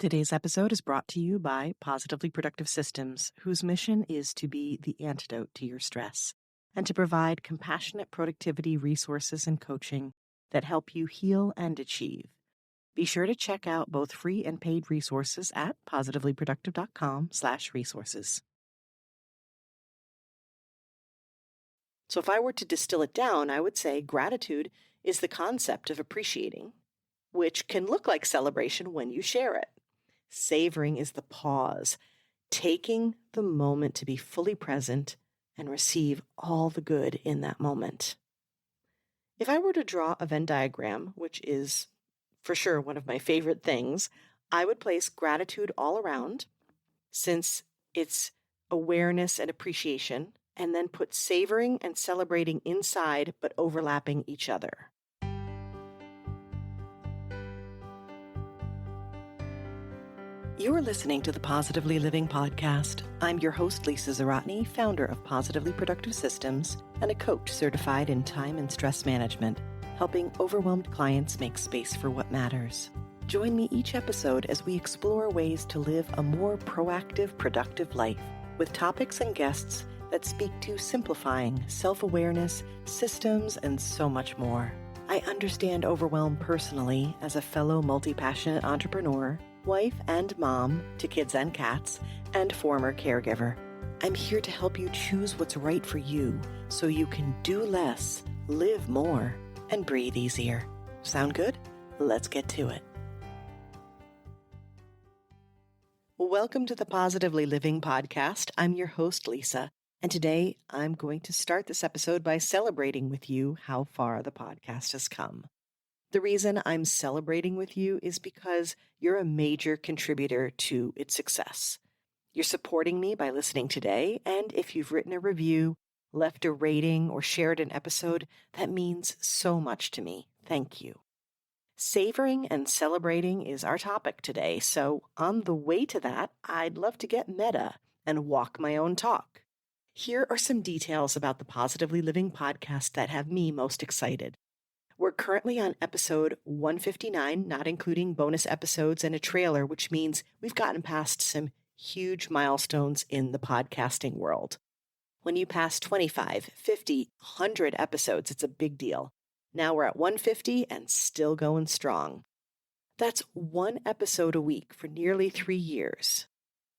Today's episode is brought to you by Positively Productive Systems, whose mission is to be the antidote to your stress and to provide compassionate productivity resources and coaching that help you heal and achieve. Be sure to check out both free and paid resources at positivelyproductive.com/resources. So if I were to distill it down, I would say gratitude is the concept of appreciating, which can look like celebration when you share it. Savoring is the pause, taking the moment to be fully present and receive all the good in that moment. If I were to draw a Venn diagram, which is for sure one of my favorite things, I would place gratitude all around, since it's awareness and appreciation, and then put savoring and celebrating inside but overlapping each other. You're listening to the Positively Living Podcast. I'm your host, Lisa Zaratny, founder of Positively Productive Systems and a coach certified in time and stress management, helping overwhelmed clients make space for what matters. Join me each episode as we explore ways to live a more proactive, productive life with topics and guests that speak to simplifying self-awareness, systems, and so much more. I understand overwhelm personally as a fellow multi-passionate entrepreneur, wife and mom to kids and cats, and former caregiver. I'm here to help you choose what's right for you so you can do less, live more, and breathe easier. Sound good? Let's get to it. Welcome to the Positively Living Podcast. I'm your host, Lisa, and today I'm going to start this episode by celebrating with you how far the podcast has come. The reason I'm celebrating with you is because you're a major contributor to its success. You're supporting me by listening today, and if you've written a review, left a rating, or shared an episode, that means so much to me. Thank you. Savoring and celebrating is our topic today, so on the way to that, I'd love to get meta and walk my own talk. Here are some details about the Positively Living Podcast that have me most excited. We're currently on episode 159, not including bonus episodes and a trailer, which means we've gotten past some huge milestones in the podcasting world. When you pass 25, 50, 100 episodes, it's a big deal. Now we're at 150 and still going strong. That's one episode a week for nearly 3 years.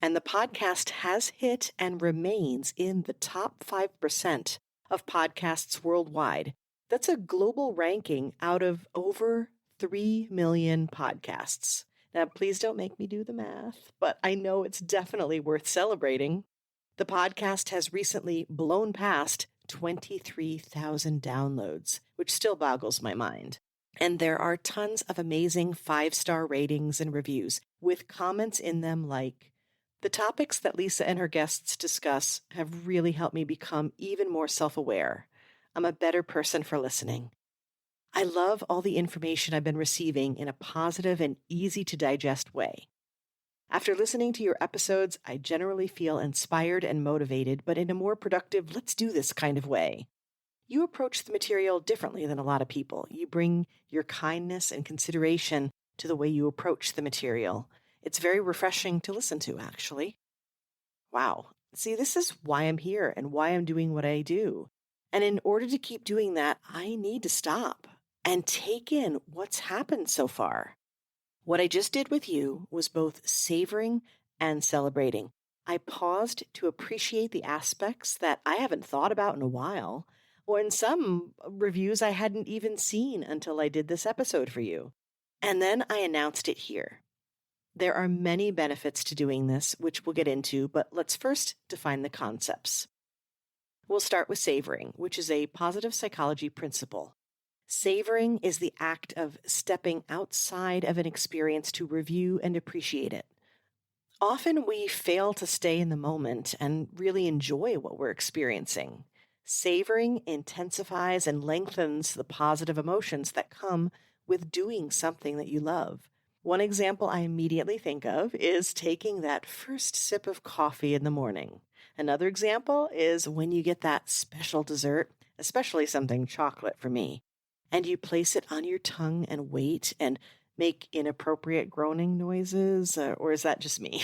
And the podcast has hit and remains in the top 5% of podcasts worldwide. That's a global ranking out of over 3 million podcasts. Now, please don't make me do the math, but I know it's definitely worth celebrating. The podcast has recently blown past 23,000 downloads, which still boggles my mind. And there are tons of amazing 5-star ratings and reviews with comments in them like, "The topics that Lisa and her guests discuss have really helped me become even more self-aware. I'm a better person for listening. I love all the information I've been receiving in a positive and easy to digest way. After listening to your episodes, I generally feel inspired and motivated, but in a more productive, let's do this kind of way. You approach the material differently than a lot of people. You bring your kindness and consideration to the way you approach the material. It's very refreshing to listen to, actually." Wow. See, this is why I'm here and why I'm doing what I do. And in order to keep doing that, I need to stop and take in what's happened so far. What I just did with you was both savoring and celebrating. I paused to appreciate the aspects that I haven't thought about in a while, or in some reviews I hadn't even seen until I did this episode for you. And then I announced it here. There are many benefits to doing this, which we'll get into, but let's first define the concepts. We'll start with savoring, which is a positive psychology principle. Savoring is the act of stepping outside of an experience to review and appreciate it. Often we fail to stay in the moment and really enjoy what we're experiencing. Savoring intensifies and lengthens the positive emotions that come with doing something that you love. One example I immediately think of is taking that first sip of coffee in the morning. Another example is when you get that special dessert, especially something chocolate for me, and you place it on your tongue and wait, and make inappropriate groaning noises, or is that just me?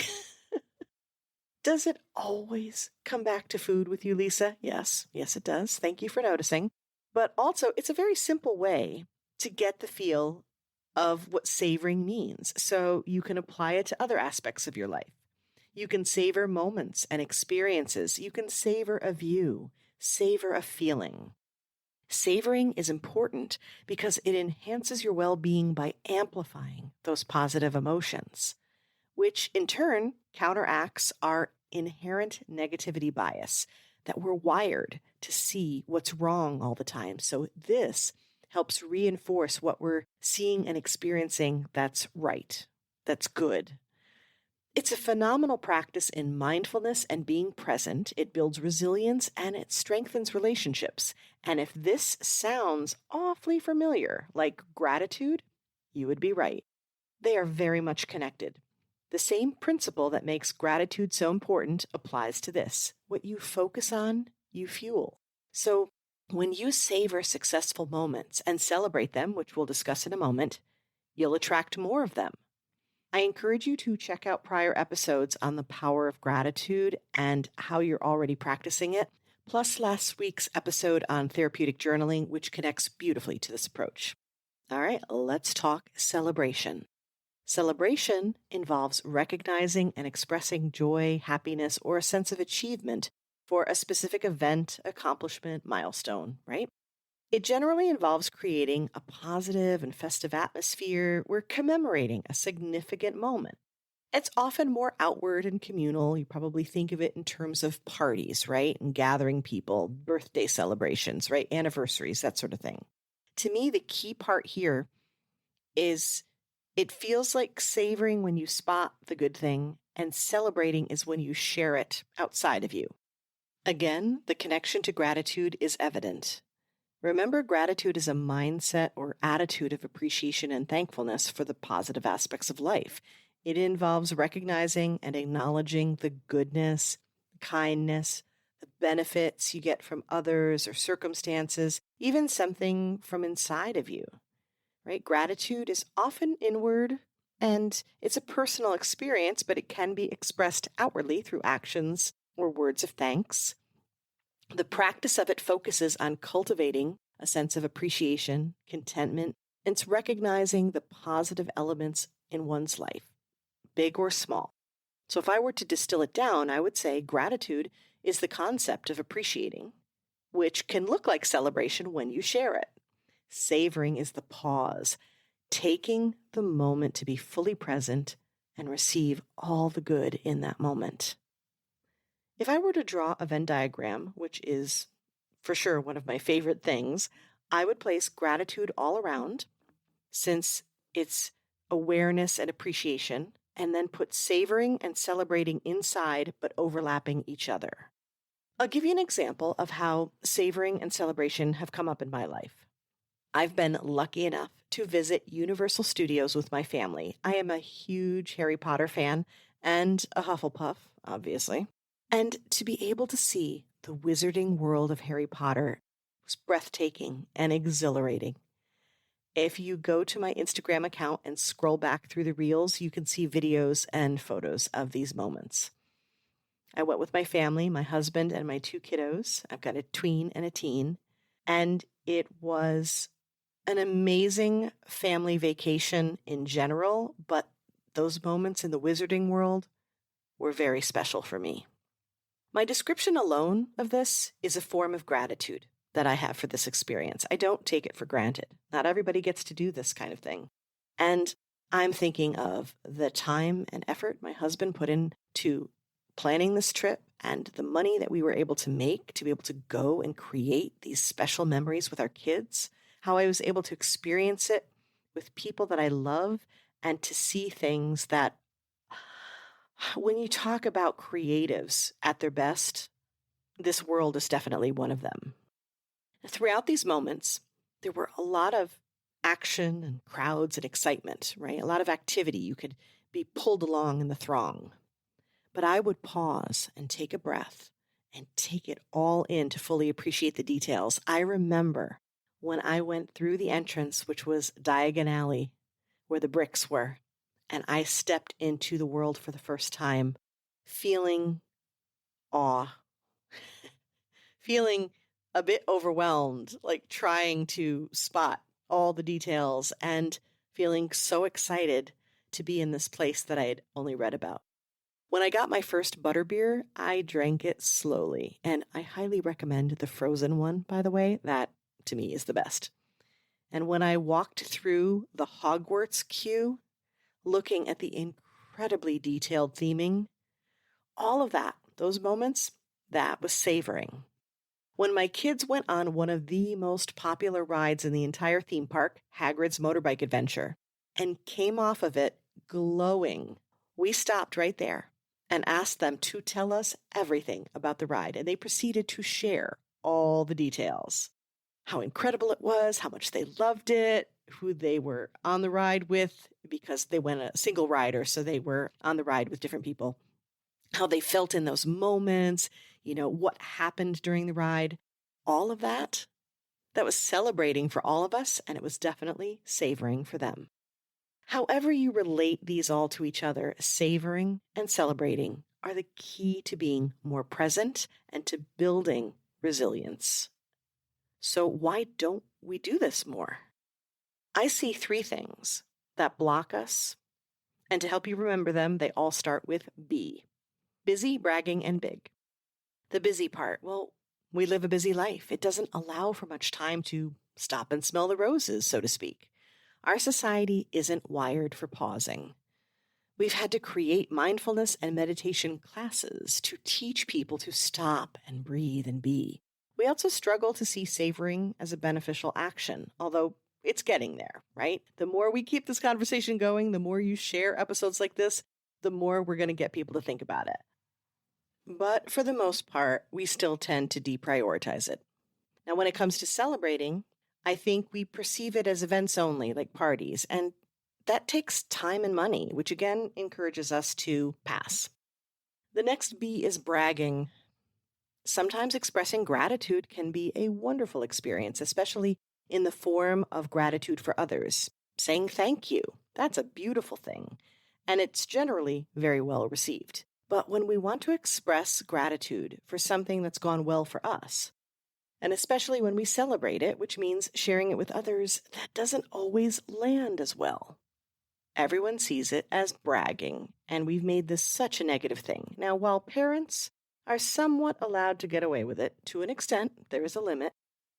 Does it always come back to food with you, Lisa? Yes. Yes, it does. Thank you for noticing. But also, it's a very simple way to get the feel of what savoring means so you can apply it to other aspects of your life. You can savor moments and experiences. You can savor a view, savor a feeling. Savoring is important because it enhances your well-being by amplifying those positive emotions, which in turn counteracts our inherent negativity bias that we're wired to see what's wrong all the time. So this helps reinforce what we're seeing and experiencing that's right, that's good. It's a phenomenal practice in mindfulness and being present. It builds resilience and it strengthens relationships. And if this sounds awfully familiar, like gratitude, you would be right. They are very much connected. The same principle that makes gratitude so important applies to this. What you focus on, you fuel. So when you savor successful moments and celebrate them, which we'll discuss in a moment, you'll attract more of them. I encourage you to check out prior episodes on the power of gratitude and how you're already practicing it, plus last week's episode on therapeutic journaling, which connects beautifully to this approach. All right, let's talk celebration. Celebration involves recognizing and expressing joy, happiness, or a sense of achievement for a specific event, accomplishment, milestone, right? It generally involves creating a positive and festive atmosphere. We're commemorating a significant moment. It's often more outward and communal. You probably think of it in terms of parties, right? And gathering people, birthday celebrations, right? Anniversaries, that sort of thing. To me, the key part here is it feels like savoring when you spot the good thing, and celebrating is when you share it outside of you. Again, the connection to gratitude is evident. Remember, gratitude is a mindset or attitude of appreciation and thankfulness for the positive aspects of life. It involves recognizing and acknowledging the goodness, the kindness, the benefits you get from others or circumstances, even something from inside of you, right? Gratitude is often inward and it's a personal experience, but it can be expressed outwardly through actions or words of thanks. The practice of it focuses on cultivating a sense of appreciation, contentment, and it's recognizing the positive elements in one's life, big or small. So if I were to distill it down, I would say gratitude is the concept of appreciating, which can look like celebration when you share it. Savoring is the pause, taking the moment to be fully present and receive all the good in that moment. If I were to draw a Venn diagram, which is for sure one of my favorite things, I would place gratitude all around since it's awareness and appreciation, and then put savoring and celebrating inside but overlapping each other. I'll give you an example of how savoring and celebration have come up in my life. I've been lucky enough to visit Universal Studios with my family. I am a huge Harry Potter fan and a Hufflepuff, obviously. And to be able to see the wizarding world of Harry Potter was breathtaking and exhilarating. If you go to my Instagram account and scroll back through the reels, you can see videos and photos of these moments. I went with my family, my husband, and my two kiddos. I've got a tween and a teen. And it was an amazing family vacation in general, but those moments in the wizarding world were very special for me. My description alone of this is a form of gratitude that I have for this experience. I don't take it for granted. Not everybody gets to do this kind of thing. And I'm thinking of the time and effort my husband put into planning this trip and the money that we were able to make to be able to go and create these special memories with our kids, how I was able to experience it with people that I love and to see things that when you talk about creatives at their best, this world is definitely one of them. Throughout these moments, there were a lot of action and crowds and excitement, right? A lot of activity. You could be pulled along in the throng. But I would pause and take a breath and take it all in to fully appreciate the details. I remember when I went through the entrance, which was Diagon Alley, where the bricks were. And I stepped into the world for the first time, feeling awe, feeling a bit overwhelmed, like trying to spot all the details and feeling so excited to be in this place that I had only read about. When I got my first butterbeer, I drank it slowly, and I highly recommend the frozen one, by the way. That, to me, is the best. And when I walked through the Hogwarts queue, looking at the incredibly detailed theming, all of that, those moments, that was savoring. When my kids went on one of the most popular rides in the entire theme park, Hagrid's Motorbike Adventure, and came off of it glowing, we stopped right there and asked them to tell us everything about the ride, and they proceeded to share all the details. How incredible it was, how much they loved it, who they were on the ride with, because they went a single rider, so they were on the ride with different people. How they felt in those moments, what happened during the ride. All of that was celebrating for all of us, and it was definitely savoring for them. However you relate these all to each other, savoring and celebrating are the key to being more present and to building resilience. So why don't we do this more? I see 3 things that block us, and to help you remember them, they all start with B: busy, bragging, and big. The busy part, well, we live a busy life. It doesn't allow for much time to stop and smell the roses, so to speak. Our society isn't wired for pausing. We've had to create mindfulness and meditation classes to teach people to stop and breathe and be. We also struggle to see savoring as a beneficial action, although it's getting there, right? The more we keep this conversation going, the more you share episodes like this, the more we're going to get people to think about it. But for the most part, we still tend to deprioritize it. Now, when it comes to celebrating, I think we perceive it as events only, like parties, and that takes time and money, which again encourages us to pass. The next B is bragging. Sometimes expressing gratitude can be a wonderful experience, especially in the form of gratitude for others. Saying thank you, that's a beautiful thing, and it's generally very well received. But when we want to express gratitude for something that's gone well for us, and especially when we celebrate it, which means sharing it with others, that doesn't always land as well. Everyone sees it as bragging, and we've made this such a negative thing. Now, while parents are somewhat allowed to get away with it, to an extent, there is a limit,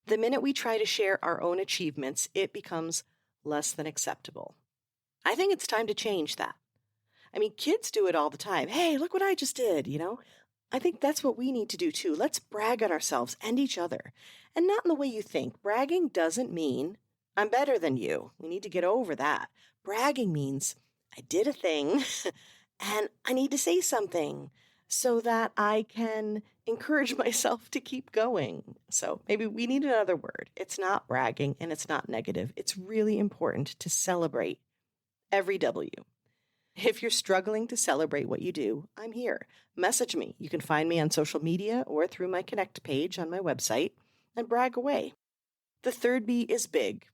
the minute we try to share our own achievements, it becomes less than acceptable. I think it's time to change that. I mean, kids do it all the time. Hey, look what I just did, I think that's what we need to do too. Let's brag on ourselves and each other. And not in the way you think. Bragging doesn't mean I'm better than you. We need to get over that. Bragging means I did a thing and I need to say something so that I can encourage myself to keep going. So maybe we need another word. It's not bragging and it's not negative. It's really important to celebrate every W. If you're struggling to celebrate what you do, I'm here. Message me. You can find me on social media or through my Connect page on my website and brag away. The third B is big.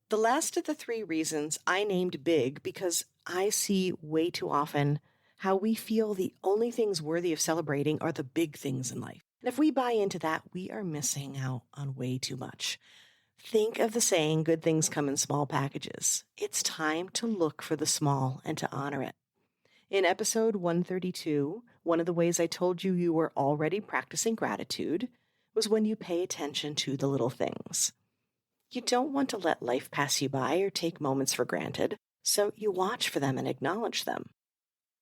The last of the 3 reasons I named big because I see way too often how we feel the only things worthy of celebrating are the big things in life. And if we buy into that, we are missing out on way too much. Think of the saying, good things come in small packages. It's time to look for the small and to honor it. In episode 132, one of the ways I told you were already practicing gratitude was when you pay attention to the little things. You don't want to let life pass you by or take moments for granted, so you watch for them and acknowledge them.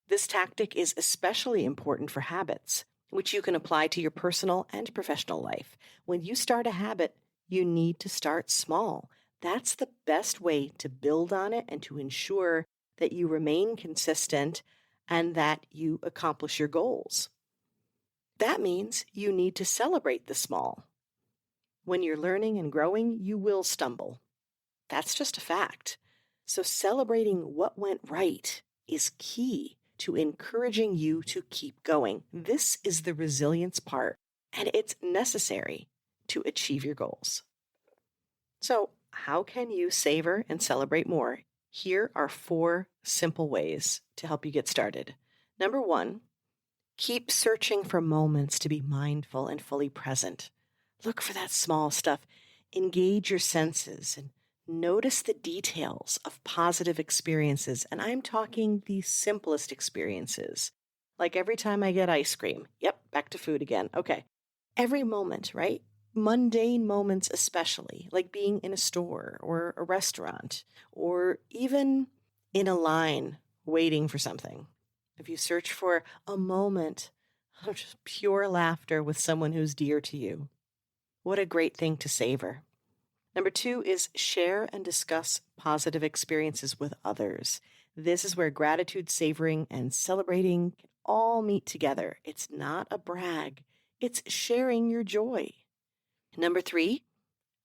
This tactic is especially important for habits, which you can apply to your personal and professional life. When you start a habit, you need to start small. That's the best way to build on it and to ensure that you remain consistent and that you accomplish your goals. That means you need to celebrate the small. When you're learning and growing, you will stumble. That's just a fact. So celebrating what went right is key to encouraging you to keep going. This is the resilience part, and it's necessary to achieve your goals. So, how can you savor and celebrate more Here are 4 simple ways to help you get started. Number 1, keep searching for moments to be mindful and fully present. Look for that small stuff. Engage your senses and notice the details of positive experiences. And I'm talking the simplest experiences. Like every time I get ice cream. Yep, back to food again. Okay. Every moment, right? Mundane moments especially, like being in a store or a restaurant, or even in a line waiting for something. If you search for a moment of just pure laughter with someone who's dear to you, what a great thing to savor. Number 2 is share and discuss positive experiences with others. This is where gratitude, savoring, and celebrating can all meet together. It's not a brag. It's sharing your joy. Number 3,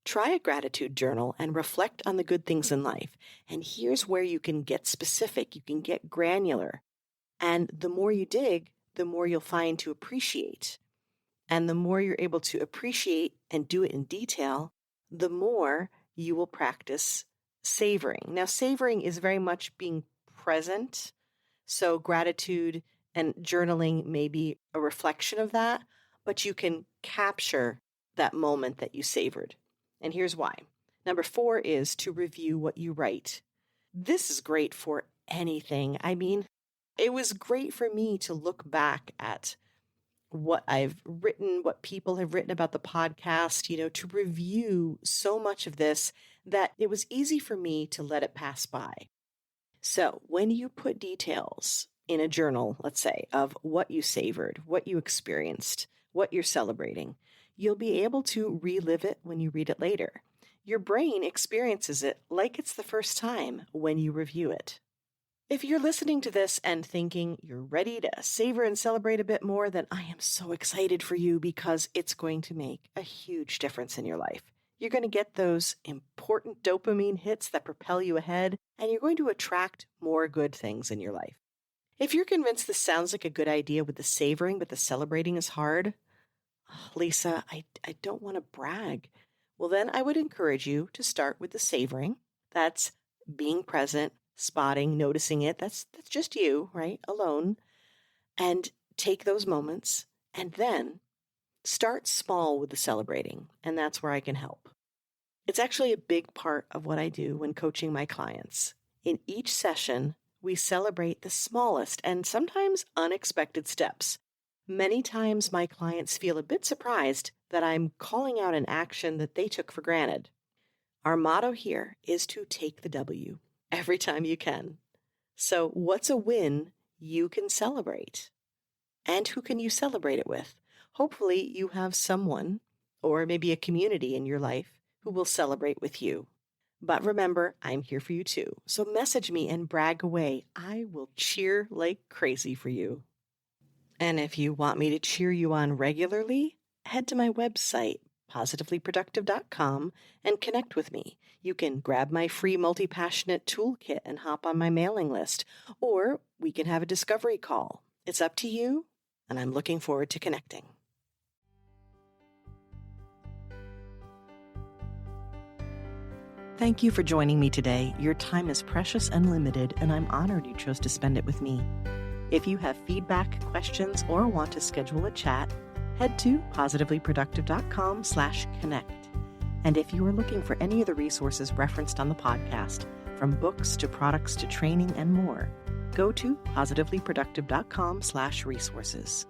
try a gratitude journal and reflect on the good things in life. And here's where you can get specific. You can get granular. And the more you dig, the more you'll find to appreciate. And the more you're able to appreciate and do it in detail, the more you will practice savoring. Now, savoring is very much being present. So gratitude and journaling may be a reflection of that, but you can capture that moment that you savored. And here's why. Number 4 is to review what you write. This is great for anything. I mean, it was great for me to look back at what I've written, what people have written about the podcast, to review so much of this that it was easy for me to let it pass by. So when you put details in a journal, let's say, of what you savored, what you experienced, what you're celebrating, you'll be able to relive it when you read it later. Your brain experiences it like it's the first time when you review it. If you're listening to this and thinking you're ready to savor and celebrate a bit more, then I am so excited for you because it's going to make a huge difference in your life. You're going to get those important dopamine hits that propel you ahead, and you're going to attract more good things in your life. If you're convinced this sounds like a good idea with the savoring, but the celebrating is hard, Lisa, I don't want to brag. Well, then I would encourage you to start with the savoring. That's being present, spotting, noticing it. That's just you, right? Alone. And take those moments and then start small with the celebrating. And that's where I can help. It's actually a big part of what I do when coaching my clients. In each session, we celebrate the smallest and sometimes unexpected steps. Many times my clients feel a bit surprised that I'm calling out an action that they took for granted. Our motto here is to take the W every time you can. So what's a win you can celebrate? And who can you celebrate it with? Hopefully you have someone or maybe a community in your life who will celebrate with you. But remember, I'm here for you too. So message me and brag away. I will cheer like crazy for you. And if you want me to cheer you on regularly, head to my website, positivelyproductive.com, and connect with me. You can grab my free multi-passionate toolkit and hop on my mailing list, or we can have a discovery call. It's up to you, and I'm looking forward to connecting. Thank you for joining me today. Your time is precious and limited, and I'm honored you chose to spend it with me. If you have feedback, questions, or want to schedule a chat, head to positivelyproductive.com/connect. And if you are looking for any of the resources referenced on the podcast, from books to products to training and more, go to positivelyproductive.com/resources.